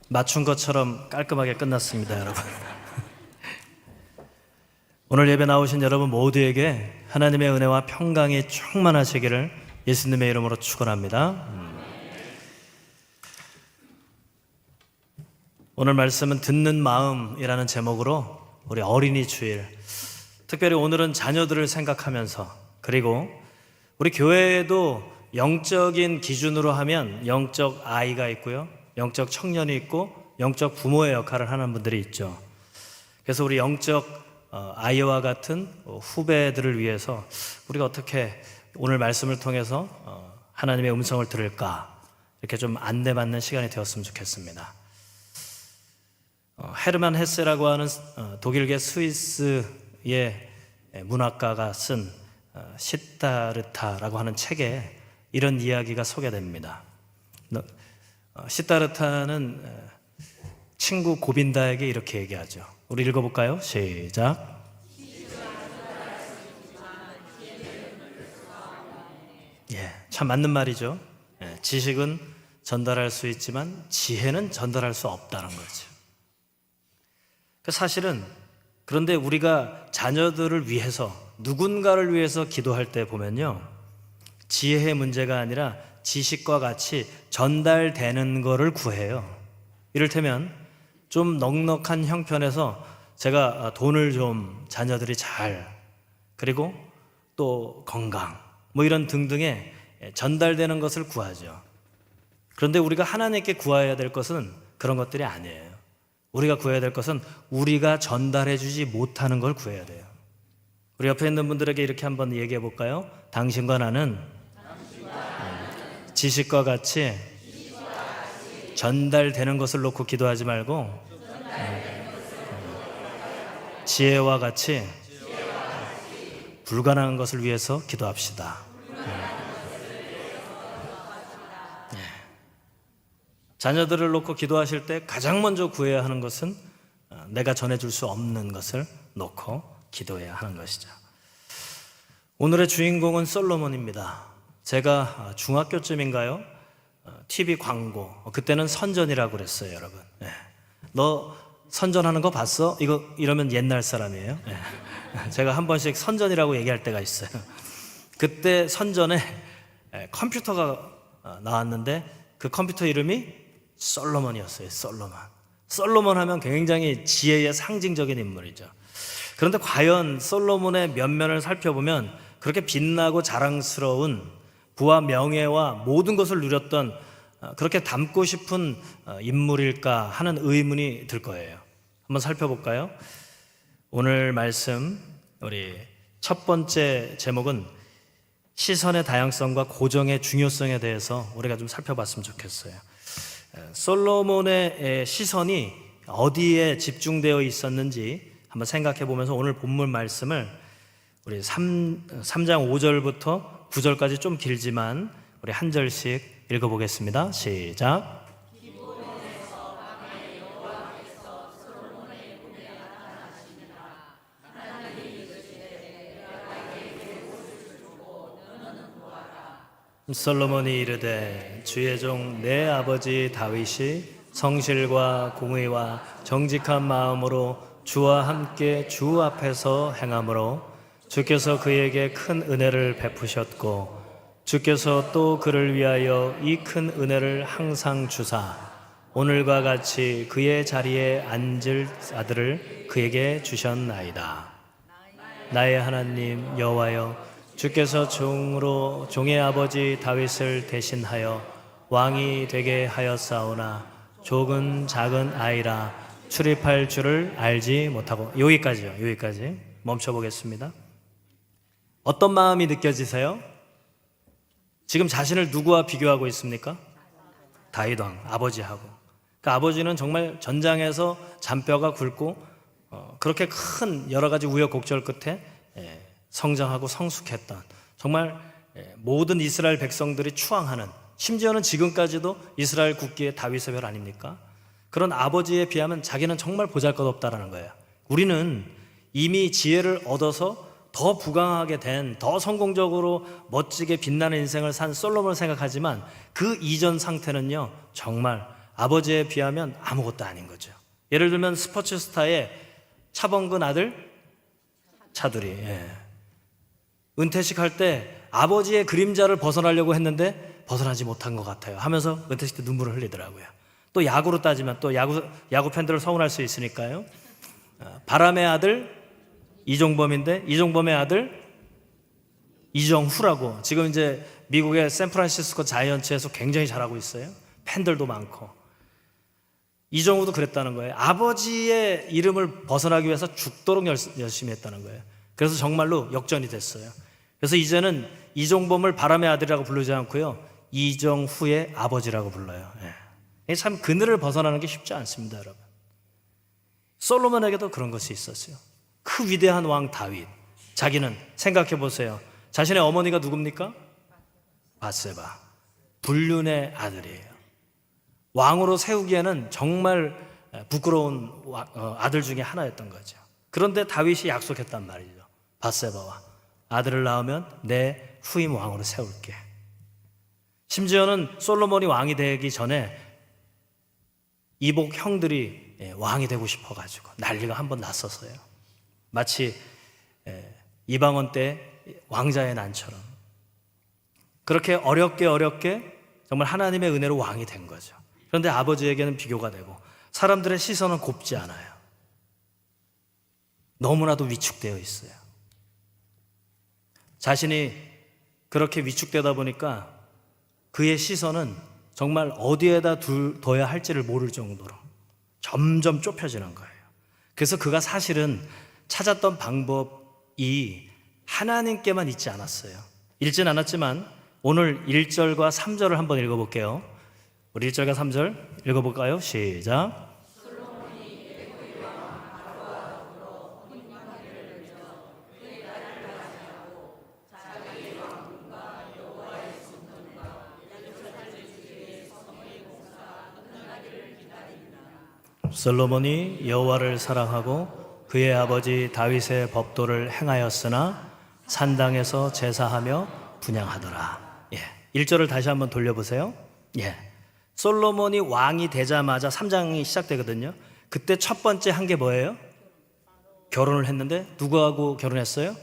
맞춘 것처럼 깔끔하게 끝났습니다, 여러분. 오늘 예배 나오신 여러분 모두에게 하나님의 은혜와 평강이 충만하시기를 예수님의 이름으로 축원합니다. 오늘 말씀은 듣는 마음이라는 제목으로 우리 어린이 주일, 특별히 오늘은 자녀들을 생각하면서, 그리고 우리 교회에도 영적인 기준으로 하면 영적 아이가 있고요, 영적 청년이 있고 영적 부모의 역할을 하는 분들이 있죠. 그래서 우리 영적 아이와 같은 후배들을 위해서 우리가 어떻게 오늘 말씀을 통해서 하나님의 음성을 들을까, 이렇게 좀 안내받는 시간이 되었으면 좋겠습니다. 헤르만 헤세라고 하는 독일계 스위스의 문학가가 쓴 시타르타라고 하는 책에 이런 이야기가 소개됩니다. 시타르타는 친구 고빈다에게 이렇게 얘기하죠. 우리 읽어볼까요? 시작. 참 맞는 말이죠. 지식은 전달할 수 있지만 지혜는 전달할 수 없다는 거죠. 사실은, 그런데 우리가 자녀들을 위해서, 누군가를 위해서 기도할 때 보면요, 지혜의 문제가 아니라 지식과 같이 전달되는 거를 구해요. 이를테면 좀 넉넉한 형편에서 제가 돈을 좀 자녀들이 잘, 그리고 또 건강, 이런 등등의 전달되는 것을 구하죠. 그런데 우리가 하나님께 구해야 될 것은 그런 것들이 아니에요. 우리가 구해야 될 것은 우리가 전달해 주지 못하는 걸 구해야 돼요. 우리 옆에 있는 분들에게 이렇게 한번 얘기해 볼까요? 당신과 나는 지식과 같이 전달되는 것을 놓고 기도하지 말고 지혜와 같이 불가능한 것을 위해서 기도합시다. 자녀들을 놓고 기도하실 때 가장 먼저 구해야 하는 것은 내가 전해줄 수 없는 것을 놓고 기도해야 하는 것이죠. 오늘의 주인공은 솔로몬입니다. 제가 중학교쯤인가요? TV 광고, 그때는 선전이라고 그랬어요, 여러분. 너 선전하는 거 봤어? 이러면 옛날 사람이에요. 제가 한 번씩 선전이라고 얘기할 때가 있어요. 그때 선전에 컴퓨터가 나왔는데 그 컴퓨터 이름이 솔로몬이었어요. 솔로몬 하면 굉장히 지혜의 상징적인 인물이죠. 그런데 과연 솔로몬의 면면을 살펴보면 그렇게 빛나고 자랑스러운 부와 명예와 모든 것을 누렸던, 그렇게 닮고 싶은 인물일까 하는 의문이 들 거예요. 한번 살펴볼까요? 오늘 말씀, 우리 첫 번째 제목은 시선의 다양성과 고정의 중요성에 대해서 우리가 좀 살펴봤으면 좋겠어요. 솔로몬의 시선이 어디에 집중되어 있었는지 한번 생각해 보면서 오늘 본문 말씀을 우리 3장 5절부터 9절까지 좀 길지만 우리 한 절씩 읽어보겠습니다. 시작. 솔로몬이 이르되 주의 종 내 아버지 다윗이 성실과 공의와 정직한 마음으로 주와 함께 주 앞에서 행함으로 주께서 그에게 큰 은혜를 베푸셨고 주께서 또 그를 위하여 이 큰 은혜를 항상 주사 오늘과 같이 그의 자리에 앉을 아들을 그에게 주셨나이다. 나의 하나님 여호와여, 주께서 종의 아버지 다윗을 대신하여 왕이 되게 하였사오나 족은 작은 아이라 출입할 줄을 알지 못하고. 여기까지 멈춰보겠습니다. 어떤 마음이 느껴지세요? 지금 자신을 누구와 비교하고 있습니까? 다윗 왕, 아버지하고. 그 아버지는 정말 전장에서 잔뼈가 굵고 그렇게 큰 여러 가지 우여곡절 끝에 성장하고 성숙했던, 정말 모든 이스라엘 백성들이 추앙하는, 심지어는 지금까지도 이스라엘 국기의 다윗의 별 아닙니까? 그런 아버지에 비하면 자기는 정말 보잘것없다라는 거예요. 우리는 이미 지혜를 얻어서 더 부강하게 된, 더 성공적으로 멋지게 빛나는 인생을 산 솔로몬을 생각하지만 그 이전 상태는요, 정말 아버지에 비하면 아무것도 아닌 거죠. 예를 들면 스포츠 스타의 차범근 아들 차두리, 은퇴식 할 때 아버지의 그림자를 벗어나려고 했는데 벗어나지 못한 것 같아요 하면서 은퇴식 때 눈물을 흘리더라고요. 또 야구로 따지면 또 야구 팬들을 서운할 수 있으니까요. 바람의 아들 이종범인데 이종범의 아들 이정후라고 지금 이제 미국의 샌프란시스코 자이언츠에서 굉장히 잘하고 있어요. 팬들도 많고. 이정후도 그랬다는 거예요. 아버지의 이름을 벗어나기 위해서 죽도록 열심히 했다는 거예요. 그래서 정말로 역전이 됐어요. 그래서 이제는 이종범을 바람의 아들이라고 부르지 않고요, 이정후의 아버지라고 불러요. 참 그늘을 벗어나는 게 쉽지 않습니다, 여러분. 솔로몬에게도 그런 것이 있었어요. 그 위대한 왕 다윗, 자기는 생각해 보세요. 자신의 어머니가 누굽니까? 밧세바, 불륜의 아들이에요. 왕으로 세우기에는 정말 부끄러운 아들 중에 하나였던 거죠. 그런데 다윗이 약속했단 말이죠. 밧세바와 아들을 낳으면 내 후임 왕으로 세울게. 심지어는 솔로몬이 왕이 되기 전에 이복 형들이 왕이 되고 싶어가지고 난리가 한번 났었어요. 마치 이방원 때 왕자의 난처럼. 그렇게 어렵게 정말 하나님의 은혜로 왕이 된 거죠. 그런데 아버지에게는 비교가 되고 사람들의 시선은 곱지 않아요. 너무나도 위축되어 있어요. 자신이 그렇게 위축되다 보니까 그의 시선은 정말 어디에다 둬야 할지를 모를 정도로 점점 좁혀지는 거예요. 그래서 그가 사실은 찾았던 방법이 하나님께만 있지 않았어요. 읽진 않았지만 오늘 1절과 3절을 한번 읽어볼게요. 우리 1절과 3절 읽어볼까요? 시작. 솔로몬이 여호와를 사랑하고 그의 아버지 다윗의 법도를 행하였으나 산당에서 제사하며 분향하더라. 1절을 다시 한번 돌려보세요. 솔로몬이 왕이 되자마자 3장이 시작되거든요. 그때 첫 번째 한 게 뭐예요? 결혼을 했는데 누구하고 결혼했어요?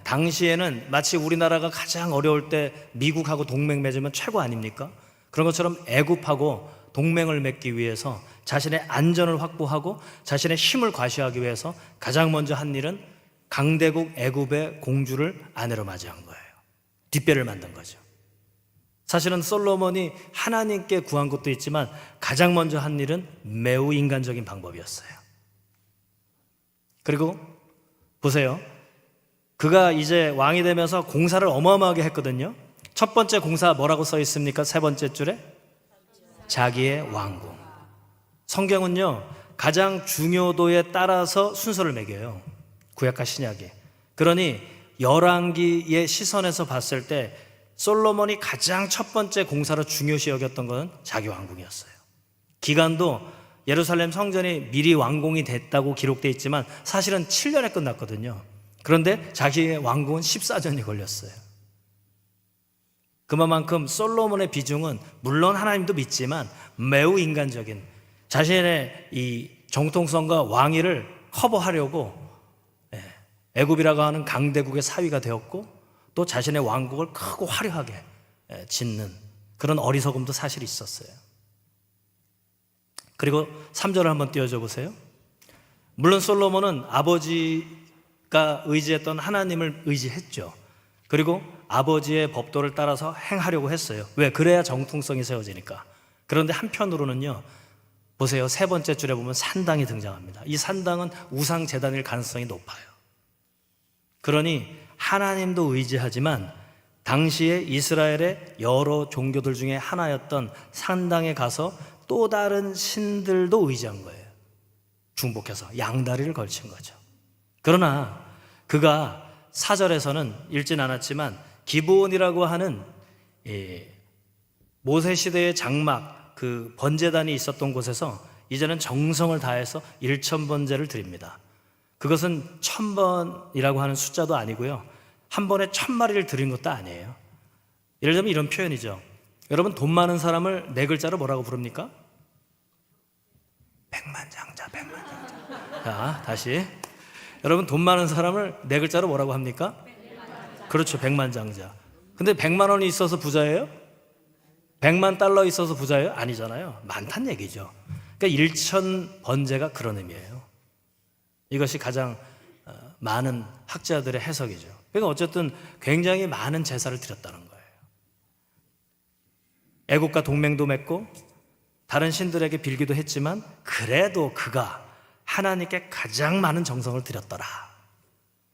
당시에는 마치 우리나라가 가장 어려울 때 미국하고 동맹 맺으면 최고 아닙니까? 그런 것처럼 애굽하고 동맹을 맺기 위해서 자신의 안전을 확보하고 자신의 힘을 과시하기 위해서 가장 먼저 한 일은 강대국 애굽의 공주를 아내로 맞이한 거예요. 뒷배를 만든 거죠. 사실은 솔로몬이 하나님께 구한 것도 있지만 가장 먼저 한 일은 매우 인간적인 방법이었어요. 그리고 보세요. 그가 이제 왕이 되면서 공사를 어마어마하게 했거든요. 첫 번째 공사 뭐라고 써 있습니까? 세 번째 줄에 자기의 왕궁. 성경은요 가장 중요도에 따라서 순서를 매겨요. 구약과 신약이. 그러니 열왕기의 시선에서 봤을 때 솔로몬이 가장 첫 번째 공사로 중요시 여겼던 것은 자기 왕궁이었어요. 기간도 예루살렘 성전이 미리 완공이 됐다고 기록되어 있지만 사실은 7년에 끝났거든요. 그런데 자기의 왕궁은 14년이 걸렸어요. 그만큼 솔로몬의 비중은 물론 하나님도 믿지만 매우 인간적인 자신의 이 정통성과 왕위를 커버하려고 애굽이라고 하는 강대국의 사위가 되었고 또 자신의 왕국을 크고 화려하게 짓는 그런 어리석음도 사실 있었어요. 그리고 3절을 한번 띄워줘 보세요. 물론 솔로몬은 아버지가 의지했던 하나님을 의지했죠. 그리고 아버지의 법도를 따라서 행하려고 했어요. 왜? 그래야 정통성이 세워지니까. 그런데 한편으로는요, 보세요. 세 번째 줄에 보면 산당이 등장합니다. 이 산당은 우상 제단일 가능성이 높아요. 그러니 하나님도 의지하지만 당시에 이스라엘의 여러 종교들 중에 하나였던 산당에 가서 또 다른 신들도 의지한 거예요. 중복해서 양다리를 걸친 거죠. 그러나 그가 4절에서는 읽진 않았지만 기브온이라고 하는 모세 시대의 장막 그 번제단이 있었던 곳에서 이제는 정성을 다해서 1000번제를 드립니다. 그것은 1000번이라고 하는 숫자도 아니고요, 한 번에 1000마리를 드린 것도 아니에요. 예를 들면 이런 표현이죠. 여러분 돈 많은 사람을 네 글자로 뭐라고 부릅니까? 백만장자, 백만장자. 자, 다시. 여러분, 돈 많은 사람을 네 글자로 뭐라고 합니까? 그렇죠, 백만장자. 근데 100만 원이 있어서 부자예요? 100만 달러 있어서 부자예요? 아니잖아요. 많단 얘기죠. 그러니까 일천번제가 그런 의미예요. 이것이 가장 많은 학자들의 해석이죠. 그러니까 어쨌든 굉장히 많은 제사를 드렸다는 거예요. 애국과 동맹도 맺고 다른 신들에게 빌기도 했지만 그래도 그가 하나님께 가장 많은 정성을 드렸더라.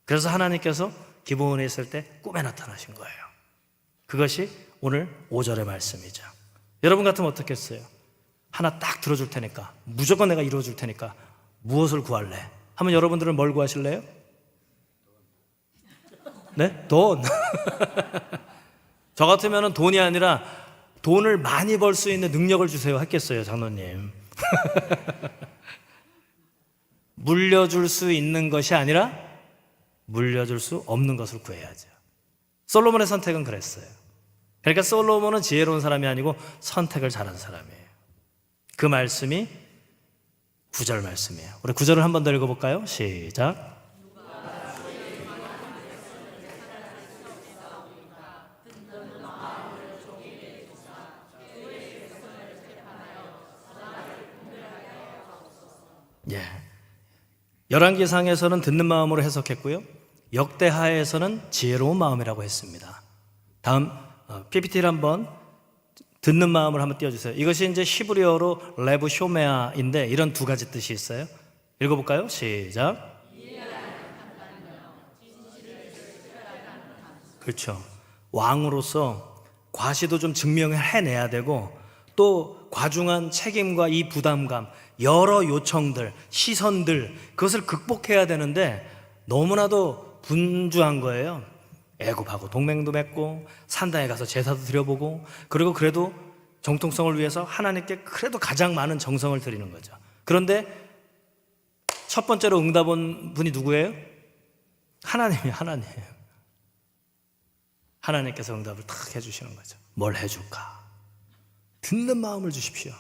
그래서 하나님께서 기브온에 있을 때 꿈에 나타나신 거예요. 그것이 오늘 5절의 말씀이죠. 여러분 같으면 어떻겠어요? 하나 딱 들어줄 테니까, 무조건 내가 이루어줄 테니까 무엇을 구할래? 하면 여러분들은 뭘 구하실래요? 네? 돈. 저 같으면 돈이 아니라 돈을 많이 벌 수 있는 능력을 주세요 했겠어요, 장로님. 물려줄 수 있는 것이 아니라 물려줄 수 없는 것을 구해야죠. 솔로몬의 선택은 그랬어요. 그러니까 솔로몬은 지혜로운 사람이 아니고 선택을 잘한 사람이에요. 그 말씀이 9절 말씀이에요. 우리 9절을 한 번 더 읽어볼까요? 시작. 예. 열왕기상에서는 듣는 마음으로 해석했고요. 역대하에서는 지혜로운 마음이라고 했습니다. 다음 PPT를 한번 듣는 마음을 한번 띄워주세요. 이것이 이제 히브리어로 레브 쇼메아인데 이런 두 가지 뜻이 있어요. 읽어볼까요? 시작. 그렇죠. 왕으로서 과시도 좀 증명해내야 되고 또 과중한 책임과 이 부담감, 여러 요청들, 시선들 그것을 극복해야 되는데 너무나도 분주한 거예요. 애굽하고 동맹도 맺고 산당에 가서 제사도 드려보고 그리고 그래도 정통성을 위해서 하나님께 그래도 가장 많은 정성을 드리는 거죠. 그런데 첫 번째로 응답 온 분이 누구예요? 하나님이에요. 하나님께서 응답을 탁 해주시는 거죠. 뭘 해줄까? 듣는 마음을 주십시오.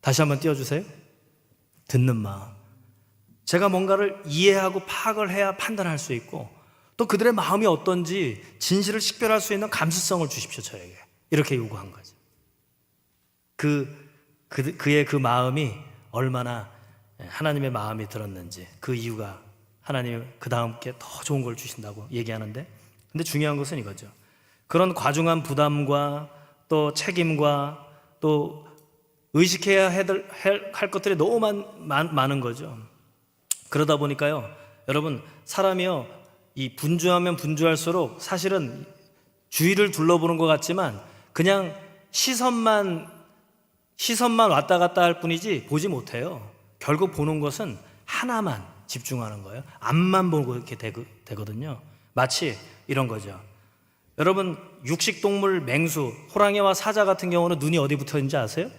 다시 한번 띄워주세요. 듣는 마음. 제가 뭔가를 이해하고 파악을 해야 판단할 수 있고 또 그들의 마음이 어떤지 진실을 식별할 수 있는 감수성을 주십시오. 저에게 이렇게 요구한 거죠. 그의 그 마음이 얼마나 하나님의 마음이 들었는지 그 이유가 하나님 그 다음께 더 좋은 걸 주신다고 얘기하는데 근데 중요한 것은 이거죠. 그런 과중한 부담과 또 책임과 또 의식해야 할 것들이 너무 많은 거죠. 그러다 보니까요, 여러분 사람이요 이 분주하면 분주할수록 사실은 주위를 둘러보는 것 같지만 그냥 시선만 왔다 갔다 할 뿐이지 보지 못해요. 결국 보는 것은 하나만 집중하는 거예요. 앞만 보고 이렇게 되거든요. 마치 이런 거죠. 여러분 육식동물 맹수, 호랑이와 사자 같은 경우는 눈이 어디 붙어 있는지 아세요?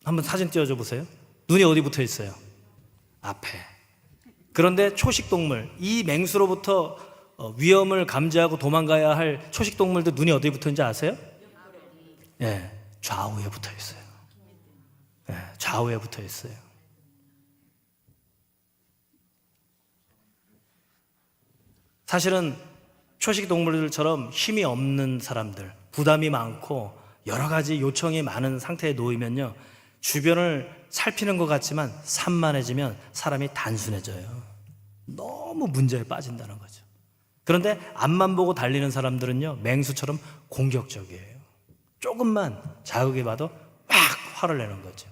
한번 사진 띄워줘 보세요. 눈이 어디 붙어 있어요? 앞에. 그런데 초식동물, 이 맹수로부터 위험을 감지하고 도망가야 할 초식동물도 눈이 어디 붙어 있는지 아세요? 예, 좌우에 붙어 있어요. 예, 좌우에 붙어 있어요. 사실은 초식동물들처럼 힘이 없는 사람들, 부담이 많고 여러 가지 요청이 많은 상태에 놓이면요, 주변을 살피는 것 같지만 산만해지면 사람이 단순해져요. 너무 문제에 빠진다는 거죠. 그런데 앞만 보고 달리는 사람들은요, 맹수처럼 공격적이에요. 조금만 자극이 받아 막 화를 내는 거죠.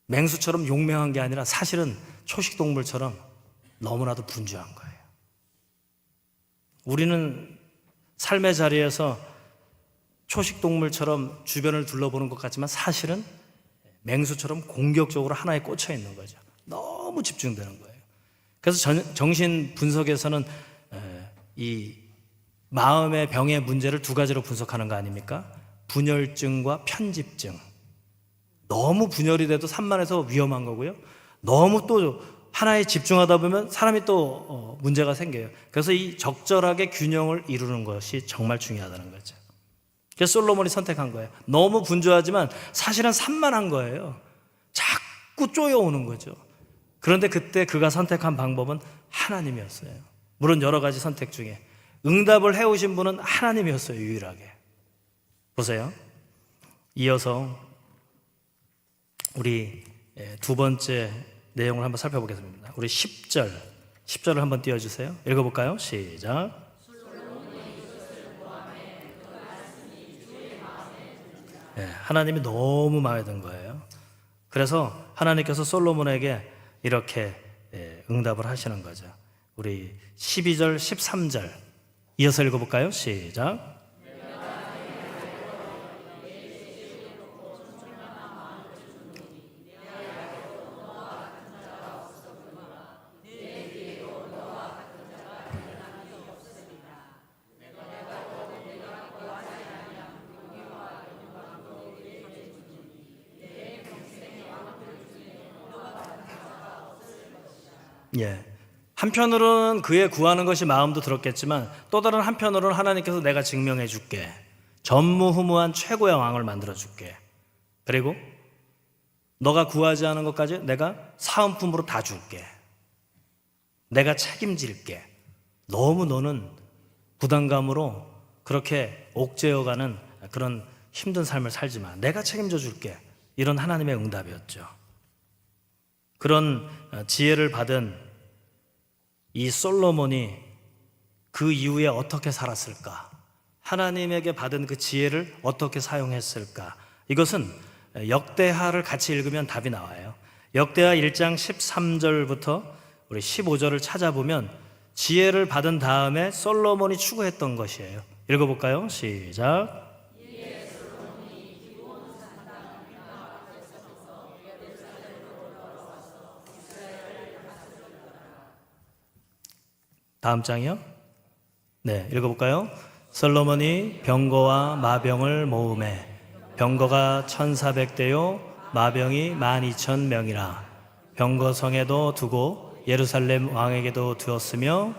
맹수처럼 용맹한 게 아니라 사실은 초식동물처럼 너무나도 분주한 거예요. 우리는 삶의 자리에서 초식동물처럼 주변을 둘러보는 것 같지만 사실은 맹수처럼 공격적으로 하나에 꽂혀 있는 거죠. 너무 집중되는 거예요. 그래서 정신 분석에서는 이 마음의 병의 문제를 두 가지로 분석하는 거 아닙니까? 분열증과 편집증. 너무 분열이 돼도 산만해서 위험한 거고요. 너무 또 하나에 집중하다 보면 사람이 또 문제가 생겨요. 그래서 이 적절하게 균형을 이루는 것이 정말 중요하다는 거죠. 그래서 솔로몬이 선택한 거예요. 너무 분주하지만 사실은 산만한 거예요. 자꾸 쪼여오는 거죠. 그런데 그때 그가 선택한 방법은 하나님이었어요. 물론 여러 가지 선택 중에 응답을 해오신 분은 하나님이었어요. 유일하게. 보세요. 이어서 우리 두 번째 내용을 한번 살펴보겠습니다. 우리 10절을 한번 띄워주세요. 읽어볼까요? 시작. 하나님이 너무 마음에 든 거예요. 그래서 하나님께서 솔로몬에게 이렇게 응답을 하시는 거죠. 우리 12절, 13절 이어서 읽어볼까요? 시작. 예. 한편으로는 그의 구하는 것이 마음도 들었겠지만 또 다른 한편으로는 하나님께서 내가 증명해 줄게. 전무후무한 최고의 왕을 만들어 줄게. 그리고 너가 구하지 않은 것까지 내가 사은품으로 다 줄게. 내가 책임질게. 너무 너는 부담감으로 그렇게 옥죄어가는 그런 힘든 삶을 살지 마. 내가 책임져 줄게. 이런 하나님의 응답이었죠. 그런 지혜를 받은 이 솔로몬이 그 이후에 어떻게 살았을까? 하나님에게 받은 그 지혜를 어떻게 사용했을까? 이것은 역대하를 같이 읽으면 답이 나와요. 역대하 1장 13절부터 우리 15절을 찾아보면 지혜를 받은 다음에 솔로몬이 추구했던 것이에요. 읽어볼까요? 시작. 다음 장이요? 네, 읽어볼까요? 솔로몬이 병거와 마병을 모으매 병거가 1400대요 마병이 12000명이라 병거성에도 두고 예루살렘 왕에게도 두었으며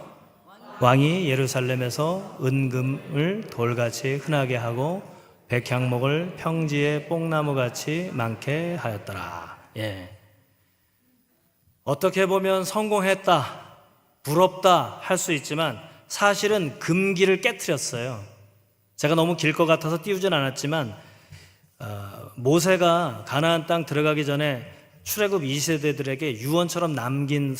왕이 예루살렘에서 은금을 돌같이 흔하게 하고 백향목을 평지에 뽕나무같이 많게 하였더라. 예. 어떻게 보면 성공했다, 부럽다 할 수 있지만 사실은 금기를 깨트렸어요. 제가 너무 길 것 같아서 띄우진 않았지만 모세가 가나안 땅 들어가기 전에 출애굽 2세대들에게 유언처럼 남긴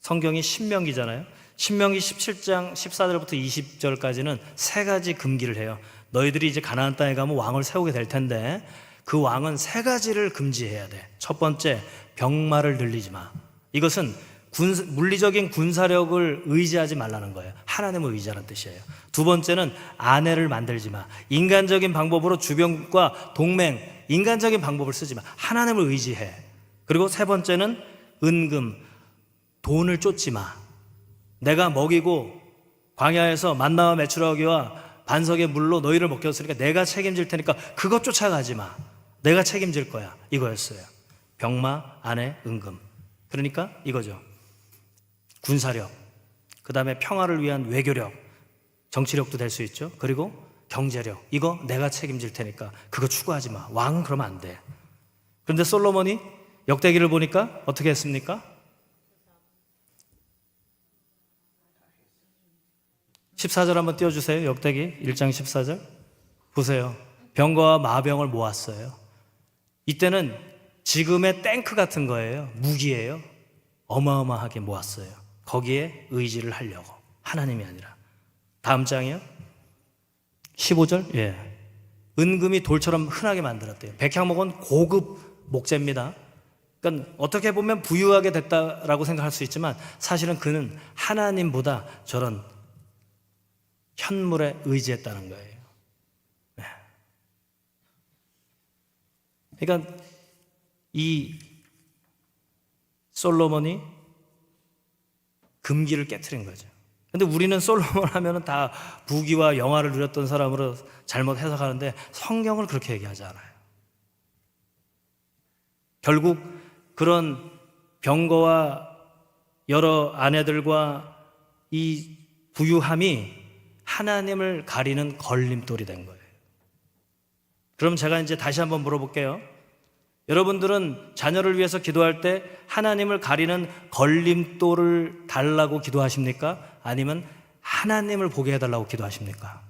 성경이 신명기잖아요. 신명기 17장 14절부터 20절까지는 세 가지 금기를 해요. 너희들이 이제 가나안 땅에 가면 왕을 세우게 될 텐데 그 왕은 세 가지를 금지해야 돼. 첫 번째, 병마를 늘리지 마. 이것은 물리적인 군사력을 의지하지 말라는 거예요. 하나님을 의지하는 뜻이에요. 두 번째는 아내를 만들지 마. 인간적인 방법으로 주변과 동맹, 인간적인 방법을 쓰지 마. 하나님을 의지해. 그리고 세 번째는 은금, 돈을 쫓지 마. 내가 먹이고 광야에서 만나와 메추라기와 반석의 물로 너희를 먹였으니까 내가 책임질 테니까 그것 쫓아가지 마. 내가 책임질 거야. 이거였어요. 병마, 아내, 은금. 그러니까 이거죠. 군사력, 그 다음에 평화를 위한 외교력, 정치력도 될 수 있죠. 그리고 경제력, 이거 내가 책임질 테니까 그거 추구하지 마. 왕은 그러면 안 돼. 그런데 솔로몬이 역대기를 보니까 어떻게 했습니까? 14절 한번 띄워주세요. 역대기 1장 14절 보세요. 병거와 마병을 모았어요. 이때는 지금의 탱크 같은 거예요. 무기예요. 어마어마하게 모았어요. 거기에 의지를 하려고. 하나님이 아니라. 다음 장이요. 15절. 예. 은금이 돌처럼 흔하게 만들었대요. 백향목은 고급 목재입니다. 그러니까 어떻게 보면 부유하게 됐다라고 생각할 수 있지만 사실은 그는 하나님보다 저런 현물에 의지했다는 거예요. 네. 그러니까 이 솔로몬이 금기를 깨트린 거죠. 근데 우리는 솔로몬 하면은 다 부귀와 영화를 누렸던 사람으로 잘못 해석하는데 성경을 그렇게 얘기하지 않아요. 결국 그런 병거와 여러 아내들과 이 부유함이 하나님을 가리는 걸림돌이 된 거예요. 그럼 제가 이제 다시 한번 물어볼게요. 여러분들은 자녀를 위해서 기도할 때 하나님을 가리는 걸림돌을 달라고 기도하십니까? 아니면 하나님을 보게 해달라고 기도하십니까?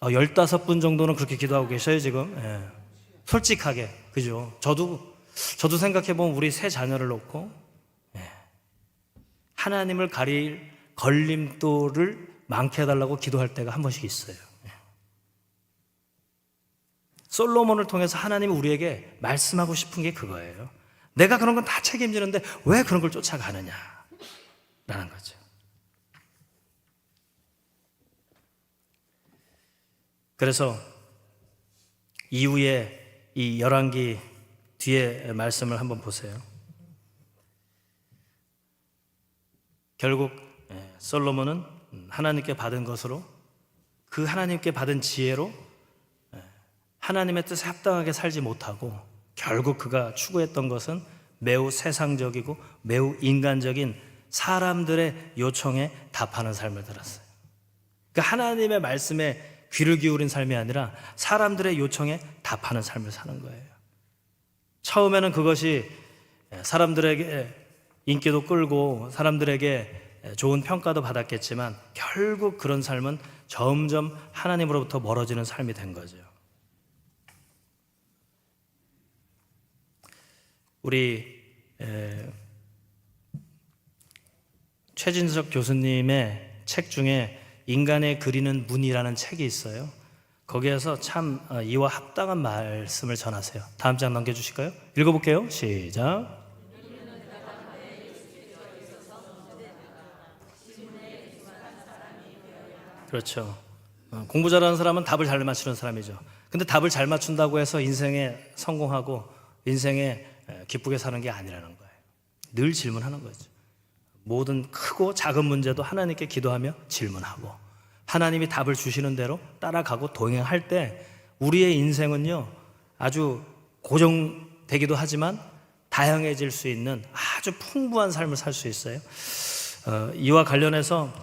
15분 정도는 그렇게 기도하고 계셔요 지금. 예. 솔직하게, 그죠? 저도 생각해보면 우리 세 자녀를 놓고 하나님을 가릴 걸림돌을 많게 해달라고 기도할 때가 한 번씩 있어요. 솔로몬을 통해서 하나님이 우리에게 말씀하고 싶은 게 그거예요. 내가 그런 건 다 책임지는데 왜 그런 걸 쫓아가느냐 라는 거죠. 그래서 이후에 이 열왕기 뒤에 말씀을 한번 보세요. 결국 솔로몬은 하나님께 받은 것으로, 그 하나님께 받은 지혜로 하나님의 뜻에 합당하게 살지 못하고 결국 그가 추구했던 것은 매우 세상적이고 매우 인간적인 사람들의 요청에 답하는 삶을 살았어요. 그러니까 하나님의 말씀에 귀를 기울인 삶이 아니라 사람들의 요청에 답하는 삶을 사는 거예요. 처음에는 그것이 사람들에게 인기도 끌고 사람들에게 좋은 평가도 받았겠지만 결국 그런 삶은 점점 하나님으로부터 멀어지는 삶이 된 거죠. 우리 최진석 교수님의 책 중에 인간의 그리는 문이라는 책이 있어요. 거기에서 참 이와 합당한 말씀을 전하세요. 다음 장 넘겨주실까요? 읽어볼게요. 시작. 그렇죠. 공부 잘하는 사람은 답을 잘 맞추는 사람이죠. 근데 답을 잘 맞춘다고 해서 인생에 성공하고 인생에 기쁘게 사는 게 아니라는 거예요. 늘 질문하는 거죠. 모든 크고 작은 문제도 하나님께 기도하며 질문하고 하나님이 답을 주시는 대로 따라가고 동행할 때 우리의 인생은요 아주 고정되기도 하지만 다양해질 수 있는 아주 풍부한 삶을 살 수 있어요. 이와 관련해서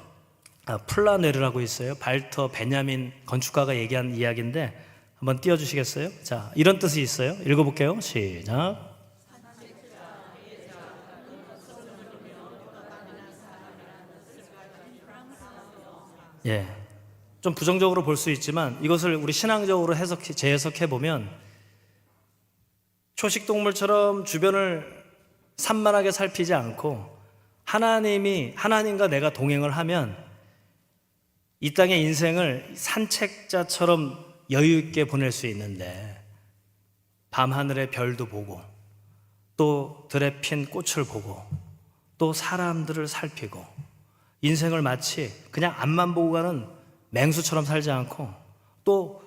플라네르라고 있어요. 발터 베냐민 건축가가 얘기한 이야기인데 한번 띄워주시겠어요? 자, 이런 뜻이 있어요. 읽어볼게요. 시작. 예, 좀 부정적으로 볼 수 있지만 이것을 우리 신앙적으로 재해석해 보면 초식동물처럼 주변을 산만하게 살피지 않고 하나님과 내가 동행을 하면 이 땅의 인생을 산책자처럼 여유 있게 보낼 수 있는데 밤하늘의 별도 보고 또 들에 핀 꽃을 보고 또 사람들을 살피고 인생을 마치 그냥 앞만 보고 가는 맹수처럼 살지 않고 또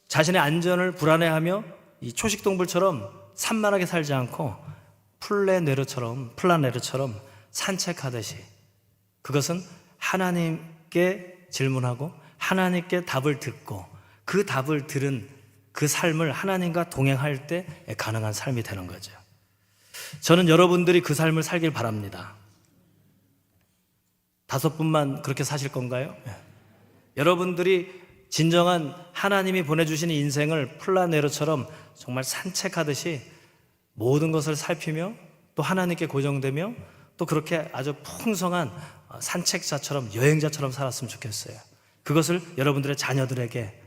자신의 안전을 불안해하며 이 초식동물처럼 산만하게 살지 않고 플라네르처럼 산책하듯이 그것은 하나님께 질문하고 하나님께 답을 듣고 그 답을 들은 그 삶을 하나님과 동행할 때 가능한 삶이 되는 거죠. 저는 여러분들이 그 삶을 살길 바랍니다. 5분만 그렇게 사실 건가요? 여러분들이 진정한 하나님이 보내주신 인생을 플라네르처럼 정말 산책하듯이 모든 것을 살피며 또 하나님께 고정되며 또 그렇게 아주 풍성한 산책자처럼 여행자처럼 살았으면 좋겠어요. 그것을 여러분들의 자녀들에게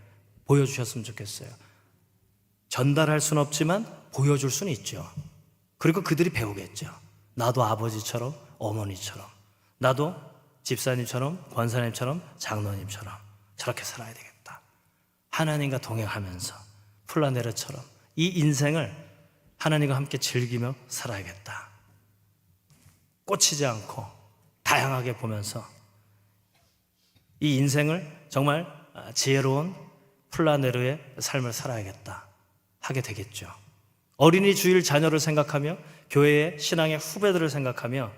보여주셨으면 좋겠어요. 전달할 수는 없지만 보여줄 수는 있죠. 그리고 그들이 배우겠죠. 나도 아버지처럼 어머니처럼 나도 집사님처럼 권사님처럼 장로님처럼 저렇게 살아야 되겠다. 하나님과 동행하면서 플라네르처럼 이 인생을 하나님과 함께 즐기며 살아야겠다. 꽂히지 않고 다양하게 보면서 이 인생을 정말 지혜로운 플라네르의 삶을 살아야겠다 하게 되겠죠. 어린이 주일 자녀를 생각하며 교회의 신앙의 후배들을 생각하며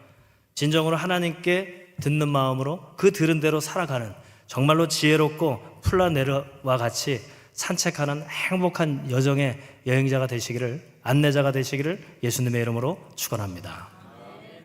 진정으로 하나님께 듣는 마음으로 그 들은 대로 살아가는 정말로 지혜롭고 플라네르와 같이 산책하는 행복한 여정의 여행자가 되시기를, 안내자가 되시기를 예수님의 이름으로 축원합니다.